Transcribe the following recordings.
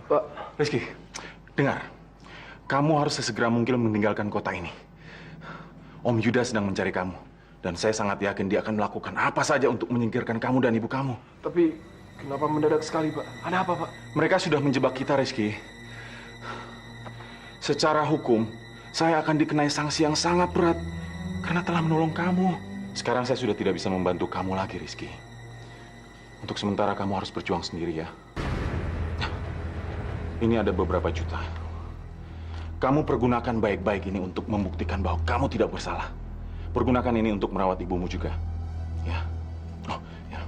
Pak. Rizky, dengar. Kamu harus sesegera mungkin meninggalkan kota ini. Om Yuda sedang mencari kamu. Dan saya sangat yakin dia akan melakukan apa saja untuk menyingkirkan kamu dan ibu kamu. Tapi kenapa mendadak sekali, Pak? Ada apa, Pak? Mereka sudah menjebak kita, Rizky. Secara hukum, saya akan dikenai sanksi yang sangat berat karena telah menolong kamu. Sekarang saya sudah tidak bisa membantu kamu lagi, Rizky. Untuk sementara kamu harus berjuang sendiri ya. Ini ada beberapa juta. Kamu pergunakan baik-baik ini untuk membuktikan bahwa kamu tidak bersalah. Pergunakan ini untuk merawat ibumu juga. Ya. Oh, ya.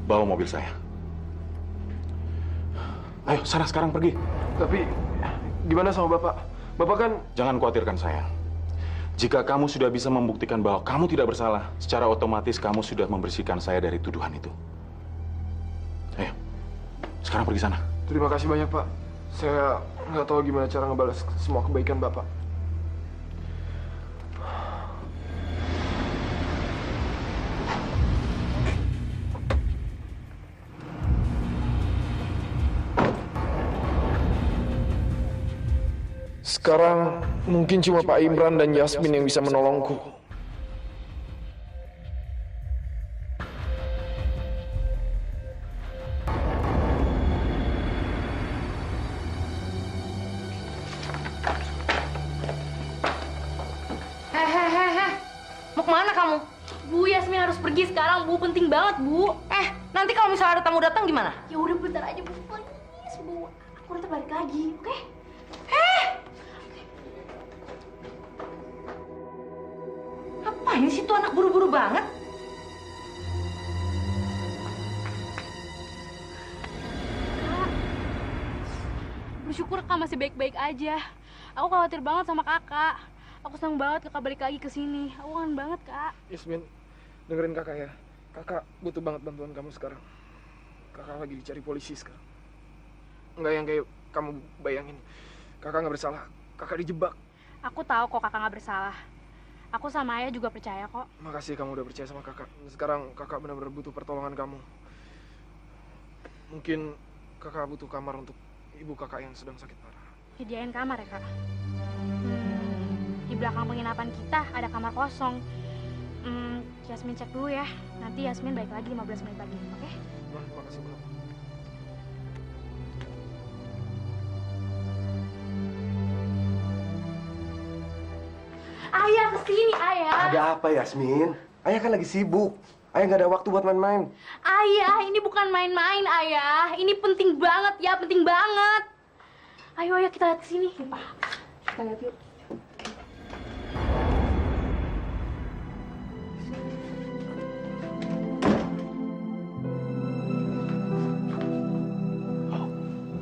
Bawa mobil saya. Ayo, sana sekarang pergi. Tapi gimana sama Bapak? Bapak kan... Jangan khawatirkan saya. Jika kamu sudah bisa membuktikan bahwa kamu tidak bersalah, secara otomatis kamu sudah membersihkan saya dari tuduhan itu. Ayo, sekarang pergi sana. Terima kasih banyak, Pak. Saya nggak tahu gimana cara ngebalas semua kebaikan Bapak. Sekarang mungkin cuma Pak Imran dan Yasmin yang bisa menolongku. Hehehe, mau kemana kamu? Bu, Yasmin harus pergi sekarang, Bu. Penting banget, Bu. Nanti kalau misalnya ada tamu datang gimana? Ya udah bentar aja, Bu. Please, Bu. Aku nanti balik lagi, oke? Ngapain sih tuh anak buru-buru banget? Bersyukur Kak masih baik-baik aja. Aku khawatir banget sama Kakak. Aku senang banget Kakak balik lagi ke sini. Aku kangen banget, Kak. Yasmin, dengerin Kakak ya. Kakak butuh banget bantuan kamu sekarang. Kakak lagi dicari polisi sekarang. Nggak yang kayak kamu bayangin. Kakak nggak bersalah. Kakak dijebak. Aku tahu kok Kakak nggak bersalah. Aku sama Ayah juga percaya kok. Makasih kamu udah percaya sama Kakak. Sekarang Kakak benar-benar butuh pertolongan kamu. Mungkin Kakak butuh kamar untuk ibu Kakak yang sedang sakit parah. Sediain kamar ya, Kak. Di belakang penginapan kita ada kamar kosong. Yasmin cek dulu ya. Nanti Yasmin balik lagi 15 menit lagi, oke? Nah, makasih banget. Ayah, kesini, Ayah. Ada apa, Yasmin? Ayah kan lagi sibuk. Ayah nggak ada waktu buat main-main. Ayah, ini bukan main-main, Ayah. Ini penting banget ya, penting banget. Ayo, Ayah, kita lihat ke sini. Kita lihat yuk.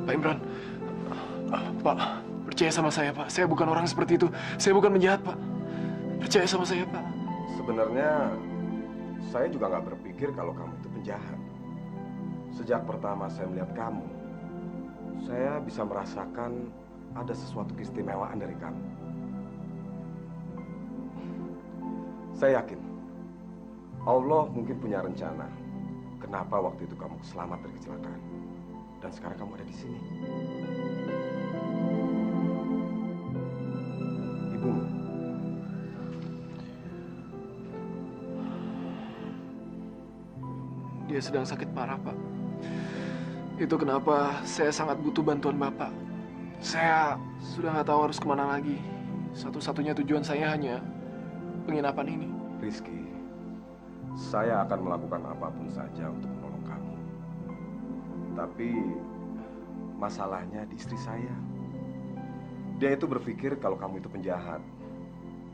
Pak Imran, Pak, percaya sama saya, Pak. Saya bukan orang seperti itu. Saya bukan penjahat, Pak. Percaya sama saya, Pak. Sebenarnya saya juga nggak berpikir kalau kamu itu penjahat. Sejak pertama saya melihat kamu, saya bisa merasakan ada sesuatu keistimewaan dari kamu. Saya yakin Allah mungkin punya rencana kenapa waktu itu kamu selamat dari kecelakaan dan sekarang kamu ada di sini. Ibumu. Dia sedang sakit parah, Pak. Itu kenapa saya sangat butuh bantuan Bapak. Saya sudah nggak tahu harus kemana lagi. Satu-satunya tujuan saya hanya penginapan ini. Rizky, saya akan melakukan apapun saja untuk menolong kamu. Tapi masalahnya di istri saya. Dia itu berpikir kalau kamu itu penjahat.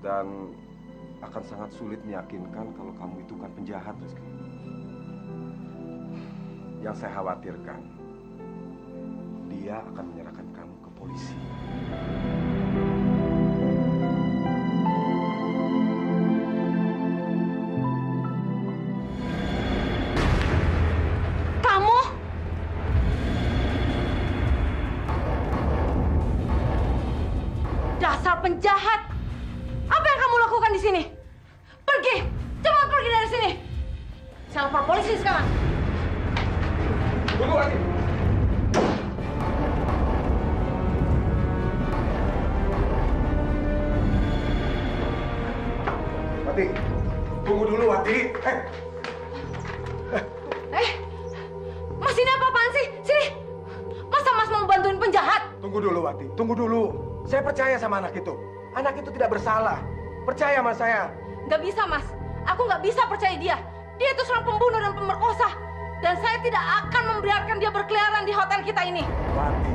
Dan akan sangat sulit meyakinkan kalau kamu itu bukan penjahat, Rizky. Yang saya khawatirkan, dia akan menyerahkan kamu ke polisi. Kamu? Dasar penjahat! Apa yang kamu lakukan di sini? Pergi! Cepat pergi dari sini! Saya lapor polisi sekarang. Tunggu, Adi. Wati. Mas ini apa-apaan sih? Sini. Masa Mas mau bantuin penjahat? Tunggu dulu, Wati. Tunggu dulu. Saya percaya sama anak itu. Anak itu tidak bersalah. Percaya sama saya. Nggak bisa, Mas. Aku nggak bisa percaya dia. Dia itu seorang pembunuh dan pemerkosa. Dan saya tidak akan membiarkan dia berkeliaran di hotel kita ini. Wati,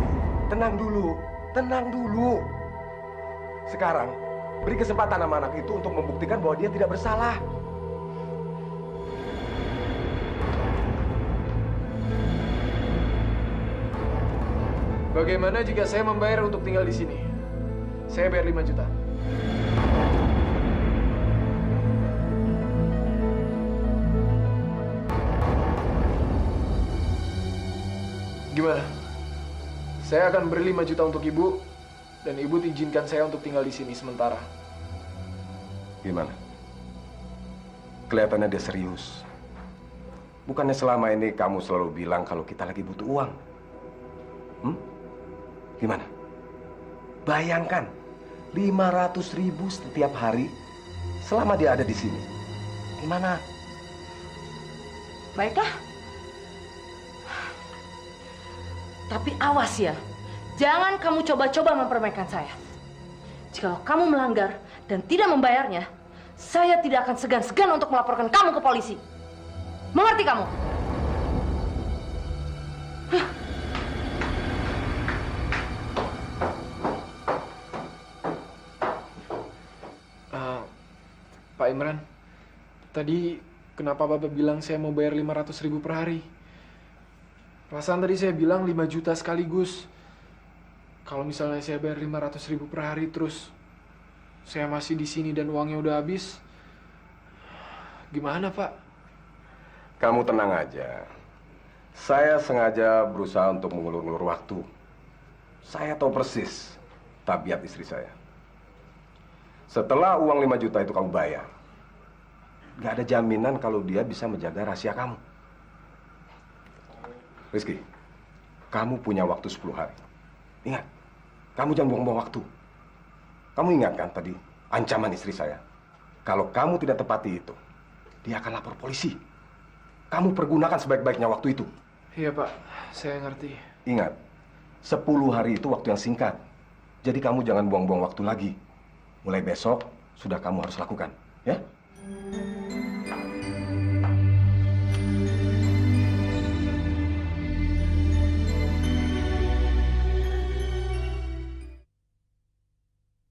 tenang dulu. Tenang dulu. Sekarang, beri kesempatan sama anak itu untuk membuktikan bahwa dia tidak bersalah. Bagaimana jika saya membayar untuk tinggal di sini? Saya bayar 5 juta. Gimana? Saya akan beri 5 juta untuk ibu, dan ibu izinkan saya untuk tinggal di sini sementara. Gimana? Kelihatannya dia serius. Bukannya selama ini kamu selalu bilang kalau kita lagi butuh uang? Gimana? Bayangkan, 500.000 setiap hari selama dia ada di sini. Gimana? Baiklah. Tapi awas ya, jangan kamu coba-coba mempermainkan saya. Jika kamu melanggar dan tidak membayarnya, saya tidak akan segan-segan untuk melaporkan kamu ke polisi. Mengerti kamu? Pak Imran, tadi kenapa Bapak bilang saya mau bayar 500.000 per hari? Perasaan tadi saya bilang 5 juta sekaligus. Kalau misalnya saya bayar 500.000 per hari terus saya masih di sini dan uangnya udah habis, gimana Pak? Kamu tenang aja. Saya sengaja berusaha untuk mengulur-ulur waktu. Saya tahu persis tabiat istri saya. Setelah uang 5 juta itu kamu bayar, nggak ada jaminan kalau dia bisa menjaga rahasia kamu. Rizky, kamu punya waktu 10 hari. Ingat, kamu jangan buang-buang waktu. Kamu ingat kan tadi ancaman istri saya? Kalau kamu tidak tepati itu, dia akan lapor polisi. Kamu pergunakan sebaik-baiknya waktu itu. Iya Pak, saya ngerti. Ingat, 10 hari itu waktu yang singkat. Jadi kamu jangan buang-buang waktu lagi. Mulai besok, sudah kamu harus lakukan. Ya?